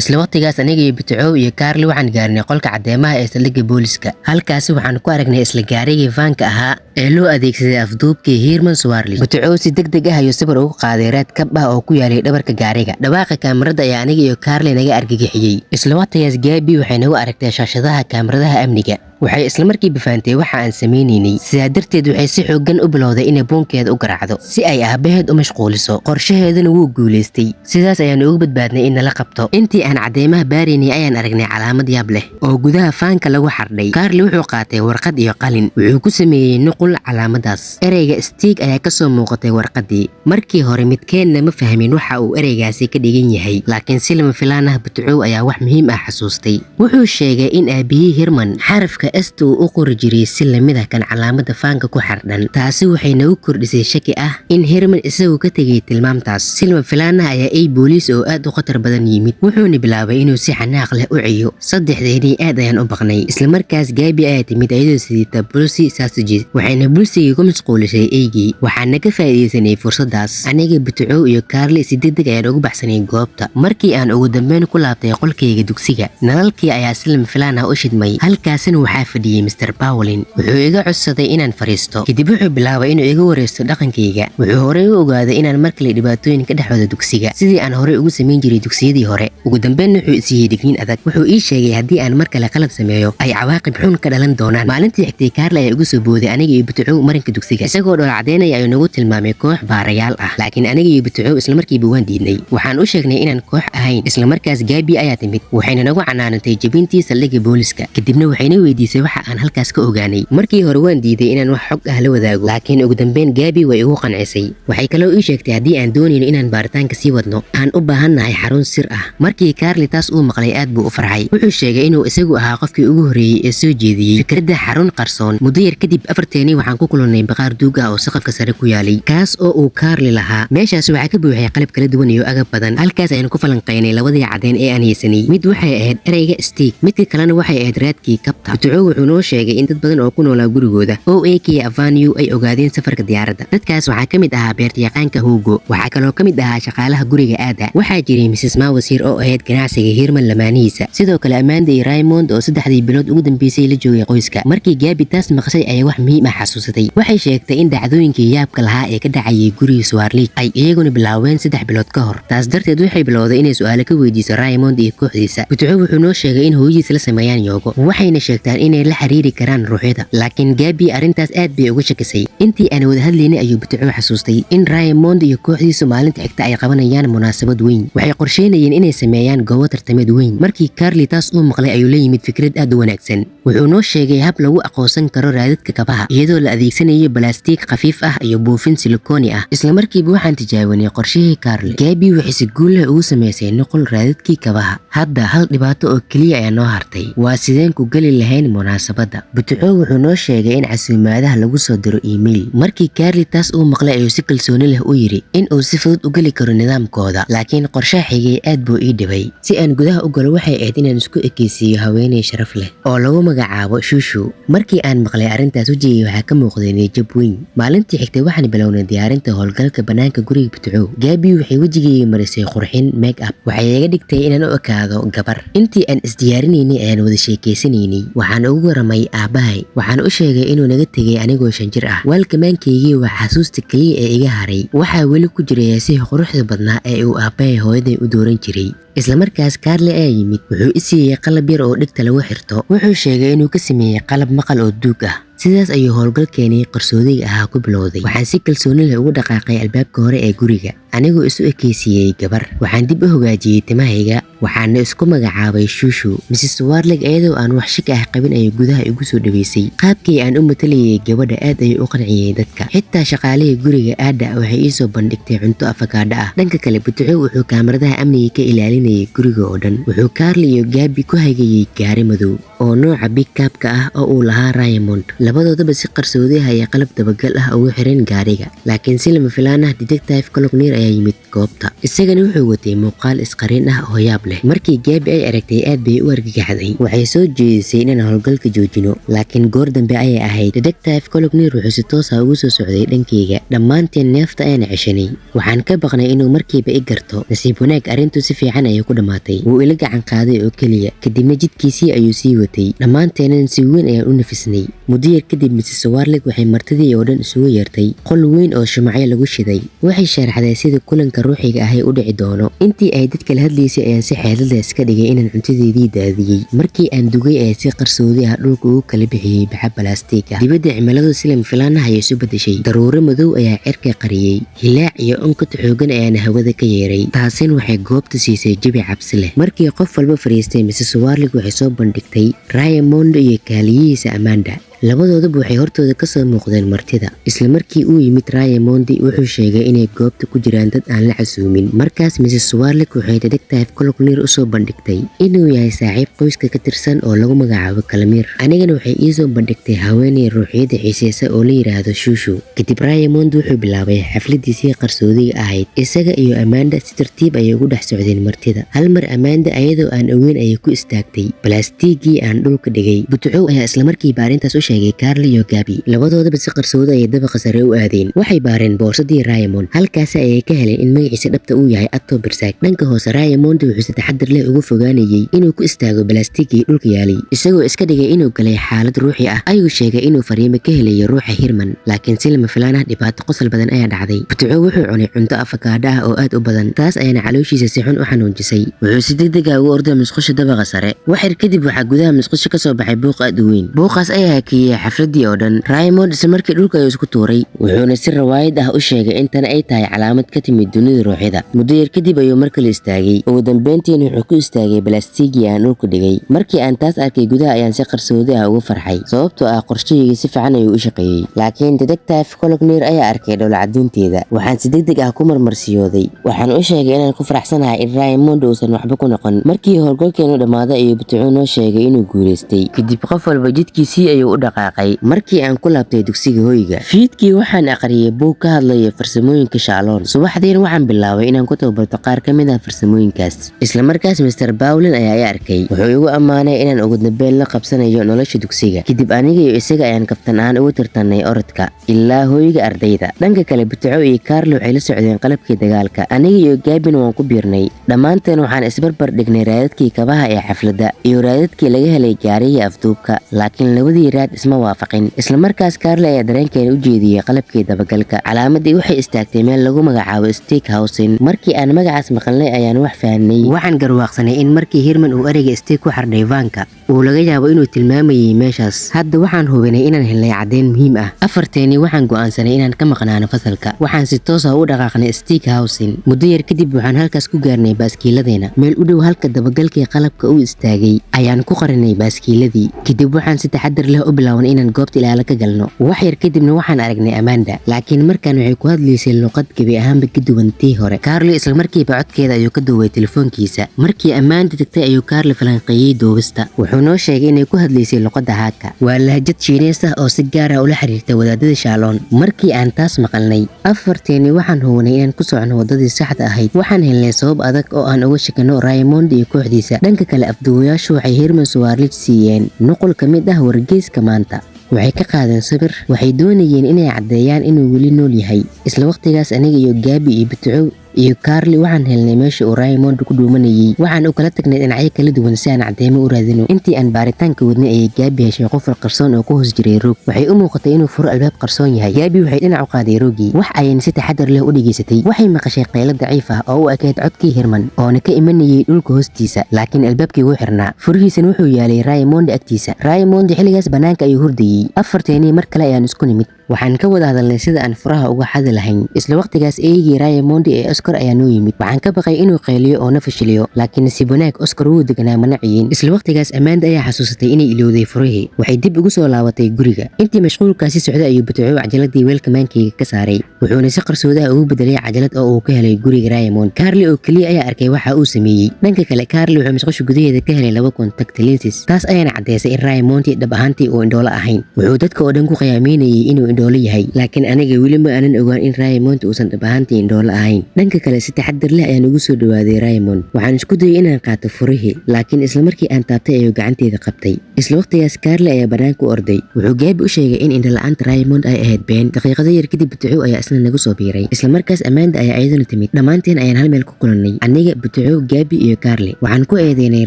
isla waqtigaas aniga iyo Butco iyo Carly waxaan gaarnay qolka cadeemaha ee saldhigga booliska. halkaasi waxaan ku aragnay isla gaarigii vaanka ahaa ee loo adeegsaday afduubkii Herman Swarlich. Butco si degdeg ah ayuu sawir ugu qaaday raad kab ah oo ku yaalay dhabarka gaariga. dhawaaqa kaamirada ayaa aniga iyo Carly naga argagixiyay. isla waqtigaas Gabby waxay nagu aragtay shaashadaha kaamiradaha amniga. waxay isla markiiba fahamtay waxa aan sameynaynay, sidaa darteed waxay si xooggan u bilowday inay buunkeeda u garaacdo si ay aabaheed u mashquuliso. qorshaheeduna wuu guulaystay, sidaas ayaan uga badbaadnay in nala qabto. intii aan cadeemaha baaraynay ayaan aragnay calaamad yaab leh oo gudaha faanka lagu xardhay. Carly wuxuu qaatay warqad iyo qalin, wuxuu ku sameeyey nuqul calaamadaas. ereyga Stick ayaa ka soo muuqatay warqadii. markii hore midkeenna ma fahmin waxa uu ereygaasi ka dhigan yahay, laakiin si lama filaan ah Butco ayaa wax muhiim ah xasuustay. wuxuu sheegay in aabihii Herman xarafka uu u qori jiray si lamid ah kan calaamada faanka ku xardhan. taasi waxay nagu kordhisay shaki ah in Herman isagu ka tegay tilmaamtaas. si lama filaan ah ayaa ay booliis oo aad u khatar badan yimid, wuxuuna bilaabay inuu si xanaaq leh u ciyo. saddexdeedii aad ayaan u baqnay. isla markaas Gabby ayaa timid iyadoo sidita bulsi sausages, waxayna bulsigii ku mashquulisay eygii. waxaan naga faa'iidaysanay fursadaas. aniga Butco iyo Carly si degdeg ayaan ugu baxsanay goobta. markii aan ugu dambeyn ku laabtay qolkayga dugsiga, nalalkii ayaa si lama filaan ah u shidmay. halkaasina waxaa fadhiyay Mr. Powlin. wuxuu iga codsaday inaan fariisto, kadib wuxuu bilaabay inuu iga wareysto dhaqankayga. wuxuu horey u ogaaday inaan markale dhibaatooyin ka dhex wado dugsiga sidii aan horey ugu samayn jiray dugsiyadii hore. ugu dambeyn wuxuu isiiyey digniin adag. wuxuu ii sheegay haddii aan markale qalad sameeyo ay cawaaqib xun ka dhalan doonaan. maalintii xigtay Carly ayaa igu soo booday aniga iyo Butco marinka dugsiga, isagoo dhoola cadeynaya ayuu nagu tilmaamay koox baarayaal ah. laakiin aniga iyo Butco isla markiiba waan diidnay. waxaan u sheegnay inaan koox ahayn. isla markaas Gabby ayaa timid, waxayna nagu canaanantay jabintii saldhigga booliska. kadibna waxayna weydiisay waxa aan halkaas ka ogaanay. markii hore waan diiday inaan wax xog ah la wadaago, laakiin ugu dambeyn Gabby way igu qancisay. waxay kaloo ii sheegtay haddii aan doonayno inaan baaritaanka sii wadno aan u baahannahay xarun sir ah. markii Carly taas uu maqlay aad buu u farxay. wuxuu sheegay inuu isagu ahaa qofkii ugu horreeyey ee soo jeediyey fikradda xarun qarsoon. muddo yar kadib afarteeni waxaan ku kulannay baqaar duug ah oo saqafka sare ku yaalay, kaas oo uu Carly lahaa. meeshaas waxaa ka buuxay qalab kala duwan iyo agab badan. halkaas ayaan ku falanqaynay labadii cadeen ee aan haysanay. mid waxay ahayd ereyga Stick, midka kalena waxay ahayd raadkii kabta. Butco wuxuu noo sheegay in dad badan oo ku noolaa gurigooda OAK Avenue ay ogaadeen safarka diyaaradda. dadkaas waxaa ka mid ahaa beertayaqaanka Hugo. waxaa kaloo ka mid ahaa shaqaalaha guriga Aada. waxaa jiray Mrs. Mawasir oo ahayd ganacsiga Herman lamaanihiisa. sidoo kale Amanda iyo Raymond oo saddexdii bilood ugu dambeysay la joogay qoyska. markii Gabby taas maqashay ayay wax muhiim ah xasuusatay. waxay sheegtay in dhacdooyinkii yaabka lahaa ee ka dhacayay guriga Swarlich ay iyaguna bilaaween 3 bilood ka hor. taas darteed waxay bilowday inay su'aalo ka weydiiso Raymond iyo kooxdiisa. Butco wuxuu noo sheegay in hooyadiis la sameeyaan yoogo, waxayna sheegtaan inay la xiriiri karaan ruuxyada. laakiin Gabby arrintaas aad bay uga shakisay. intii aan wada hadlaynay ayuu Butco xasuustay in Raymond iyo kooxdiisu maalinta xigta ay qabanayaan munaasabad weyn. waxay qorsheynayeen inay sameeyaan goobo tartamid weyn. markii Carly taas uu maqlay ayuu la yimid fikrad aad u wanaagsan. wuxuu noo sheegay hab lagu aqoonsan karo raadadka kabaha iyadoo la adeegsanayo balaastiig khafiif ah iyo buufin silikooni ah. isla markiiba waxaan tijaabinay qorshihii Carly. Gabby waxay si guul leh ugu samaysay nuqul raadadkii kabaha. hadda hal dhibaato oo keliya ayaa noo hartay, waa sideen ku geli lahayn munaasabadda. Butco wuxuu noo sheegay in casuumaadaha lagu soo diro email. markii Carly taas uu maqlay ayuu si kalsooni leh u yiri in uu si fudud u geli karo nidaamkooda, laakiin qorshaha xigay aad buu ii dhibay. si aan gudaha u galo waxay ahayd inaan isku ekeysiiyo haweeney sharaf leh oo lagu magacaabo Shushu. markii aan maqlay arrintaas wajigay waxaa ka muuqday niyad weyn. maalintii xigtay waxaan bilownay diyaarinta howlgalka banaanka guriga Butco. Gabby waxay wajigay marisay qurxin make up, waxay iga dhigtay inaan u ekaado gabar. intii aan isdiyaarinaynay ayaan wada sheekeysanaynay. waxaan ugu waramay aabahay, waxaan u sheegay inuu naga tegay anigoo 5 jir ah. waalkamaankaygii waa xasuusta kaliya ee iga haray. waxaa weli ku jiray heesihii quruxda badnaa ee uu aabahay hooyaday u dooran jiray. isla markaas Carly ayaa yimid. wuxuu i siiyey qalab yar oo dhigta lagu xirto. wuxuu sheegay inuu ka sameeyey qalab maqal oo duug ah. sidaas ayuu howlgalkeenii qarsoodiga ahaa ku bilowday. waxaan si kalsooni leh ugu dhaqaaqay albaabka hore ee guriga anigoo isu ekeysiiyey gabar. waxaan dib u hagaajiyey timahayga, waxaana isku magacaabay Shushu. Mrs. Swarlich iyadoo aan wax shaki ah qabin ayay gudaha igu soo dhaweysay. qaabkii aan u matalayay gabadha aad ayay u qanciyay dadka. xitaa shaqaalihii guriga Aada waxay ii soo bandhigtay cunto afakaadho ah. dhanka kale Butco wuxuu kaamiradaha amniga ka ilaalinayay guriga oo dhan. wuxuu Carly iyo Gabby ku hagayay gaari madow oo nooca pick-up-ka ah oo uu lahaa Raymond. labadoodaba si qarsoodi ah ayaa qalab dabagal ah ugu xiran gaariga, laakiin si lama filaan ah Detective Colognir ayaa yimid goobta. Isagana wuxuu watay muuqaal isqarin ah oo yaab leh. Markii Gabby ay aragtay aad bay u argagaxday. Waxay soo jeedisay inaan howlgalka joojino, laakiin goor dambe ayay ahayd. Detective Colognir wuxuu si toos ah ugu soo socday dhankeyga. Dhammaanteen neefta ayaan ceshanay. Waxaan ka baqnay inuu markiiba i garto. Nasiib wanaag arrintu si fiican ayay ku dhamaatay. Wuu ila gacan qaaday oo kaliya, kadibna jidkiisii ayuu sii watay. Dhammaanteen si weyn ayaan u nafisnay. Muddo yar kadib Mrs. Warlick waxay martidii oo dhan isugu yeertay qol weyn oo shumacyo lagu shiday. Waxay sharaxday sida kulanka ruuxiga ah u dhici doono. Intii ay dadka la hadlaysay ayaan si xeelad leh iska dhigay inaan cuntadeedii daadiyay. Markii aan dugay ayay si qarsoodi ah dhulka ugu kala bixiyay baca balaastig ah. Dibadda cimiladu si lama filaan ah ayay isu beddeshay. Daruuro madow ayaa cirka qariyay. Hilaac iyo onkod xooggan ayaana hawada ka yeeray. Taasina waxay goobta siisay jawi cabsi leh. Markii qof walba fariistay Mrs. Warlick waxay soo bandhigtay Raymond iyo kaaliyihiisa Amanda. labadoodaba waxay hortooda ka soo muuqdeen martida. Isla markii uu yimid Raymond wuxuu sheegay inay goobta ku jiraan dad aan la casuumin. Markaas Mrs. Warlick waxay Detective Colognir u soo bandhigtay inuu yahay saaxiib qoyska ka tirsan oo lagu magacaabo Calamir. Anigana waxay ii soo bandhigtay haweeney ruuxiyada xiiseesa oo la yiraahdo Shushu. Kadib Raymond wuxuu bilaabay xafladiisii qarsoodiga ahayd. Isaga iyo Amanda si tartiib ay ugu dhex socdeen martida. Hal mar Amanda ayadoo aan ogeyn ayay ku istaagtay balaastigii aan dhulka dhigay. Butcow ayaa isla markiiba arrintaas u sheegay Carly iyo Gabby. labadoodaba si qarsoodi ay dabaqa sare u aadeen. Waxay baareen boorsadii Raymond. Halkaas ayay ka heleen in magaciisa dhabta uu yahay Atto Bersac. Dhanka hoose Raymond wuxuu si taxaddar leh ugu fogaanayay inuu ku istaago balaastigii dhulka yaalay. Isagoo iska dhigay inuu galay xaalad ruuxi ah, ayuu sheegay inuu fariimo ka helayo ruuxa Herman, laakiin si lama filaan ah dhibaato qosol badan ayaa dhacday. Butcow wuxuu cunay cunto afakaadho ah oo aad u badan. Taas ayaana calooshiisa si xun u xanuunjisay. Wuxuu si degdeg ah ugu orday musqusha dabaqa sare. Waxyar kadib waxaa gudaha musqusha ka soo baxay buuq aad u weyn. Buuqaas ayaa hakiyay xafladii oo dhan. Raymond isla markii dhulka ayuu isku tuuray, wuxuuna si rawaayad ah u sheegay in tan ay tahay calaamad ka timid dunida ruuxida. Muddo yar kadib ayuu mar kale istaagay. Ugu dambeyntiina wuxuu ku istaagay balaastigii aan dhulka dhigay. Markii aan taas arkay gudaha ayaan si qarsoodi ah ugu farxay, sababtoo ah qorshahayga si fiican ayuu u shaqeeyay. Laakiin Detective Colognir ayaa arkay dhowlacadiinteeda. Waxaan si degdeg ah ku marmarsiyooday. Waxaan u sheegay inaan ku faraxsanahay in Raymond uusan waxba ku noqon. Markii howlgalkeenu dhammaaday ayuu Butcow noo sheegay inuu guuleystay. Kadib qof walba jidkiisii ayuu u dhaqaaqay. Markii aan ku laabtay dugsiga hoyga, fiidkii waxaan aqriyay buug ka hadlaya farsamooyinka Shalon. Subaxdiina waxaan bilaabay inaan ku tababarto qaar ka mid ah farsamooyinkaas. Isla markaas Mr. Bowlen ayaa i arkay. Wuxuu igu ammaanay inaan ugu dambeyn la qabsanayo nolosha dugsiga. Kadib aniga iyo isaga ayaan kaftan ahaan ugu tartanay orodka ilaa hoyga ardayda. Dhanka kale Butcow iyo Carly waxay la socdeen qalabkii dagaalka. Aniga iyo Gabby waan ku biirnay. Dhammaanteen waxaan isbarbar dhignay raadadkii kabaha ee xafladda iyo raadadkii laga helay gaariga afduubka, laakiin labadii raad isma waafaqin. Isla markaas Carly ayaa dareenkeena u jeediyay qalabkii dabagalka. Calaamadii waxay istaagtay meel lagu magacaabo Steakhouse. Markii aan magacaas maqalnay ayaan wax fahnay. Waxaan garwaaqsanay in markii Herman uu ereyga steak ku xardhay vaanka, uu laga yaabo inuu tilmaamayay meeshaas. Hadda waxaan hubinay inaan helnay caddeyn muhiim ah. Afarteeni waxaan go'aansanay inaan ka maqnaano fasalka. Waxaan si toos ah u dhaqaaqnay Steakhouse. Muddo yar kadib waxaan halkaas ku gaarnay baaskiiladeena. Meel u dhow halka dabagalkii qalabka uu istaagay ayaan ku qarinay baaskiiladii. Kadib waxaan si taxaddar leh u bilownay inaan goobta ilaala ka galno. Wax yar kadibna waxaan aragnay Amanda, laakiin markaan waxay ku hadlaysay luqad gabi ahaanba ka duwan tii hore. Carly isla markiiba codkeeda ayuu ka duubay telefoonkiisa. Markii Amanda tagtay ayuu Carly falanqeeyay duubista. Wuxuu noo sheegay inay ku hadlaysay luqadda Hakka. Waa lahjad Shiinees ah oo si gaar ah ula xiriirta wadaadada Shalon. Markii aan taas maqalnay, afarteeni waxaan hubinay inaan ku socono wadadii saxda ahayd. Waxaan helnay sabab adag oo aan uga shakino Raymond iyo kooxdiisa. Dhanka kale afduubayaashu waxay Herman Warlick siiyeen nuqul ka mid ah wargeyska maanta. Waxay ka qaadeen sawir. Waxay doonayeen inay caddeeyaan inuu weli nool yahay. Isla waqtigaas aniga iyo Gabby iyo Butcow iyo Carly waxaan helnay meesha uu Raymond ku dhuumanayay. Waxaan u kala tagnay dhinacyo kala duwan si aan cadeymo u raadino. Intii aan baaritaanka wadnay ayay Gabby heshay qof qarsoon oo ku hoos jiray roog. Waxay u muuqatay inuu furo albaab qarsoon yahay. Gabby waxay dhinac u qaaday roogii. Wax ayay si taxaddar leh u dhageysatay. Waxay maqashay qaylo daciif ah oo u ekeyd codkii Herman oo ka imanayay dhulka hoostiisa, laakiin albaabkii wuu xirnaa. Furihiisana wuxuu yaalay Raymond agtiisa. Raymond xilligaas banaanka ayuu hurdayay. Afarteeni mar kale ayaan isku nimid. Waxaan ka wada hadalnay sida aan furaha uga xadi lahayn. Isla waqtigaas eegii Raymond ee Oscar ayaa noo yimid. Waxaan ka baqay inuu qayliyo oo na fashiliyo, laakiin nasiib wanaag Oscar wuu deganaa mana ciyin. Isla waqtigaas Amanda ayaa xasuusatay inay ilowday furihii. Waxay dib ugu soo laabatay guriga. Intii mashquulkaasi socday ayuu Butcow cajaladii weelkamaankeyga ka saaray. Wuxuuna si qarsooda ugu bedelay cajalad oo uu ka helay guriga Raymond. Carly oo kaliya ayaa arkay waxa uu sameeyay. Dhanka kale Carly wuxuu mashqusha gudaheeda ka helay 2 contact lenses. Taas ayaana cadeysay in Raymond dhab ahaantii uu indhoolo ahayn. Wuxuu dadka oo dhan ku qiyaameynayay inuu indhoolo yahay, laakiin aniga weli ma aanan ogaan in Raymond uusan dhab ahaantii indhoolo ahayn. Dhanka kale si taxaddar leh ayaan ugu soo dhawaaday Raymond. Waxaan isku dayay inaan qaato furihii, laakiin isla markii aan taabtay ayuu gacanteeda qabtay. Isla waqtigaas Carly ayaa banaanka u orday. Wuxuu Gabby u sheegay in indho la'aanta Raymond ay ahayd been. Daqiiqado yar kadib Butcow ayaa isna nagu soo biiray. Isla markaas Amanda ayaa iyaduna timid. Dhammaanteen ayaan hal meel ku kulannay, aniga, Butcow, Gabby iyo Carly. Waxaan ku eedeynay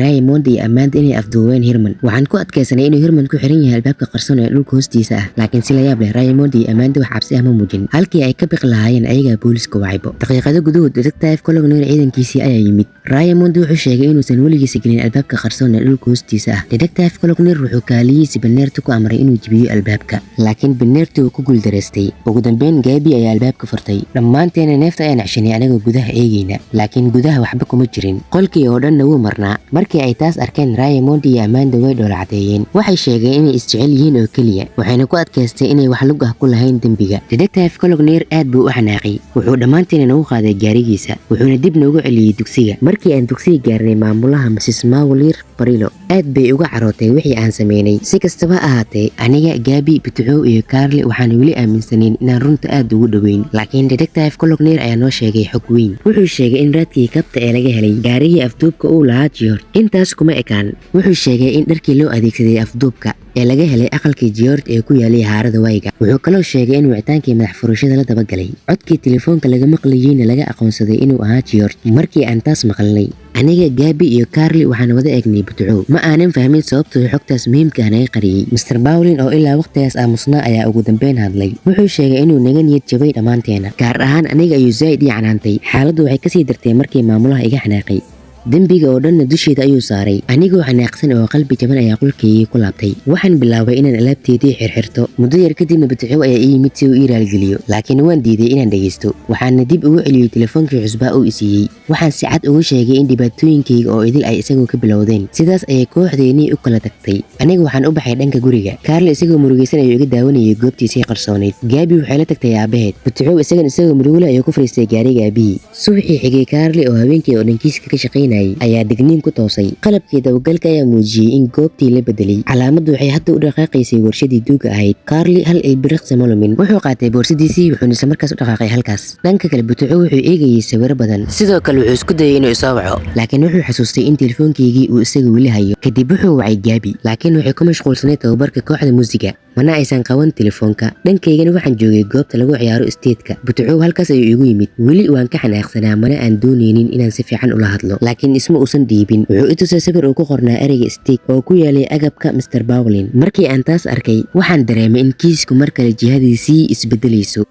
Raymond iyo Amanda inay afduubeen Herman. Waxaan ku adkaysanay inuu Herman ku xiran yahay albaabka qarsoon ee dhulka hoostiisa ah, laakiin si la yaab leh Raymond iyo Amanda wax cabsi ah ma muujin. Halkii ay ka biqi lahaayeen ayagaa booliska wacaybo. Daqiiqado gudahood Detective Colognor ciidankiisii ayaa yimid. Raymond wuxuu sheegay inuusan weligiis gelin albaabka qarsoon ee dhulka hoostiisa ah. Detective Colognor wuxuu kaaliyihiisa Benerta ku amray inuu jibiyo albaabka, laakiin Benerta wuu ku guuldareystay. Ugu dambeyn Gabby ayaa albaabka furtay. Dhammaanteena neefta ayaan cashanay anagoo gudaha eegayna, laakiin gudaha waxba kuma jirin. Qolkii oo dhanna wuu marnaa. Markii ay taas arkeen Raymond iyo Amanda way dhoola cadeeyeen. Waxay sheegeen inay isjecel yihiin oo kaliya, waxayna ku adkaystay inay wax lug ah ku lahayn dembiga. Detective Colognor aad buu u xanaaqay. Wuxuu dhammaanteena nagu qaaday gaarigiisa, wuxuuna dib noogu celiyay dugsiga. Markii aan dugsiga gaarnay, maamulaha Mrs. Mawlir Barilo aad bay uga carootay wixii aan sameynay. Si kastaba ahaatee, aniga, Gabby, Butcow iyo Carly waxaan weli aaminsanayn inaan runta aad ugu dhaweyn. Laakiin Detective Colognor ayaa noo sheegay xog weyn. Wuxuu sheegay in raadkii kabta ee laga helay gaarigii afduubka uu lahaa George. Intaas kuma ekaan. Wuxuu sheegay in dharkii loo adeegsaday afduubka ee laga helay aqalkii George ee ku yaalay Haarada Wayga. Wuxuu kaloo sheegay in wicitaankii madax furashada la dabagalay. Codkii telefoonka laga maqlayayna laga aqoonsaday inuu ahaa George. Markii aan taas maqalnay, aniga, Gabby iyo Carly waxaan wada eegnay Butcow. Ma aanan fahmin sababta xogtaas muhiimka ah naga qariyay. Mr. Bowlin oo ilaa waqtigaas aamusnaa ayaa ugu dambeyn hadlay. Wuxuu sheegay inuu naga niyad jabay dhammaanteena, gaar ahaan aniga ayuu zaid ii canaantay. Xaaladdu waxay kasii dartay markii maamulaha iga xanaaqay. dembiga oo dhanna dusheeda ayuu saaray. Anigoo xanaaqsan oo qalbi jaban ayaa qolkeygii ku laabtay. Waxaan bilaabay inaan alaabteedii xirxirto. Muddo yar kadibna Butcow ayaa ii yimid si uu ii raalgeliyo, laakiin waan diiday inaan dhageysto. Waxaana dib ugu celiyay telefoonkii cusbaa uu isiiyey. Waxaan si cad ugu sheegay in dhibaatooyinkayga oo idil ay isagoo ka bilowdeen. Sidaas ayay kooxdeennii u kala tagtay. Aniga waxaan u baxay dhanka guriga. Carly isagoo murugaysan ayuu iga daawanayay goobtiisii qarsoonayd. Gabby waxay la tagtay aabaheed. Butcow isagoo murugula ayuu ku fariistay gaariga aabihii. Subaxii xigay Carly oo habeenkii oo dhankiiska ka shaqaynayay ayaa digniin ku toosay. Qalabkii dabagalka ayaa muujiyay in goobtii la bedelay. Calaamaddu waxay hadda u dhaqaaqaysay warshadii duuga ahayd. Carly hal ilbiriqsi ma lumin. Wuxuu qaatay boorsidiisii wuxuuna isla markaas u dhaqaaqay halkaas. Dhanka kale Butcow wuxuu eegayay sawirro badan. Sidoo kale wuxuu isku dayay inuu isoo waco, laakiin wuxuu xasuustay in telefoonkaygii uu isaga weli hayo. Kadib wuxuu wacay Gabby, laakiin waxay ku mashquulsanayd tababarka kooxda muusiga. Mana aysan qaban telefoonka. Dhankaygana waxaan joogay goobta lagu ciyaaro stage-ka. Butcow halkaas ayuu igu yimid. Weli waan ka xanaaqsanaa, mana aan dooneynin inaan si fiican ula hadlo. Laakiin isma uusan dhiibin. Wuxuu i tusay sawir uu ku qornaa ereyga stage oo ku yaalay agabka Mr. Bowlin. Markii aan taas arkay, waxaan dareemay in kiisku mar kale jihadiisii isbedelayso.